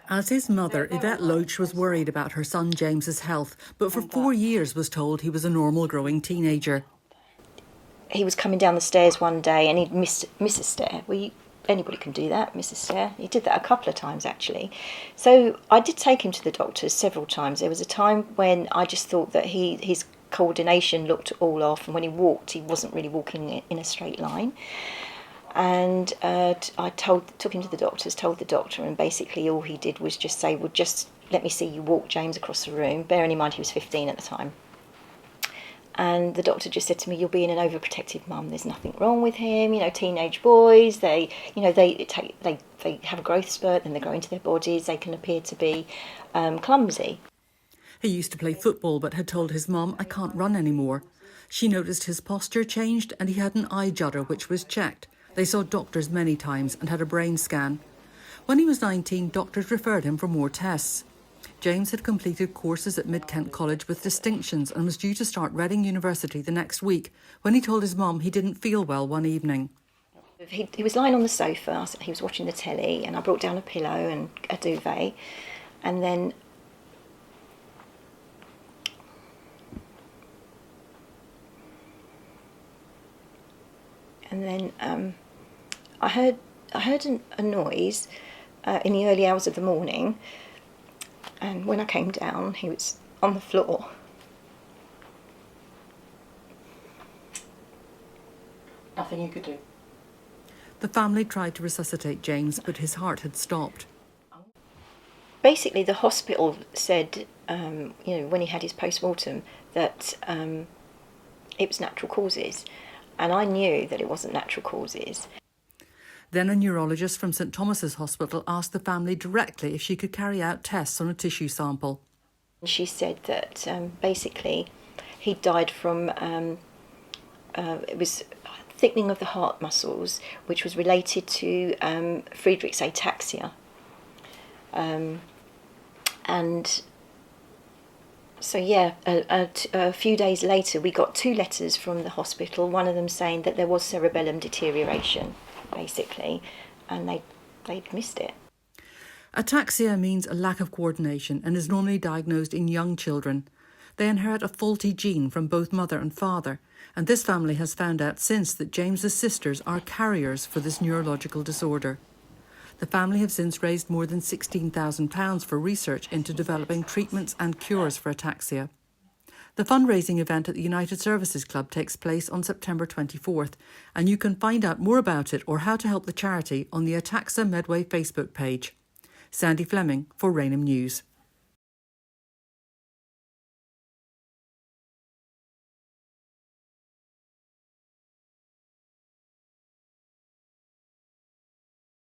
As his mother, Yvette Loach was worried about her son James's health, but for 4 years was told he was a normal growing teenager. He was coming down the stairs one day and he'd miss a stair. Anybody can do that, miss a stair. He did that a couple of times actually. So I did take him to the doctors several times. There was a time when I just thought that his coordination looked all off, and when he walked, he wasn't really walking in a straight line. And I took him to the doctors, told the doctor, and basically all he did was just say, well, just let me see you walk James across the room, bearing in mind he was 15 at the time. And the doctor just said to me, you're being an overprotective mum, there's nothing wrong with him, teenage boys, they have a growth spurt, then they grow into their bodies, they can appear to be clumsy. He used to play football but had told his mum, I can't run anymore. She noticed his posture changed and he had an eye judder which was checked. They saw doctors many times and had a brain scan. When he was 19, doctors referred him for more tests. James had completed courses at Mid-Kent College with distinctions and was due to start Reading University the next week when he told his mum he didn't feel well one evening. He was lying on the sofa, he was watching the telly, and I brought down a pillow and a duvet, and then I heard a noise in the early hours of the morning, and when I came down, he was on the floor. Nothing you could do. The family tried to resuscitate James, but his heart had stopped. Basically, the hospital said, when he had his post-mortem, that it was natural causes. And I knew that it wasn't natural causes. Then a neurologist from St Thomas's Hospital asked the family directly if she could carry out tests on a tissue sample. She said that basically he died from, it was thickening of the heart muscles, which was related to Friedreich's ataxia. So a few days later we got 2 letters from the hospital, one of them saying that there was cerebellum deterioration, basically, and they'd missed it. Ataxia means a lack of coordination and is normally diagnosed in young children. They inherit a faulty gene from both mother and father, and this family has found out since that James's sisters are carriers for this neurological disorder. The family have since raised more than £16,000 for research into developing treatments and cures for ataxia. The fundraising event at the United Services Club takes place on September 24th, and you can find out more about it or how to help the charity on the Ataxia Medway Facebook page. Sandy Fleming for Rainham News.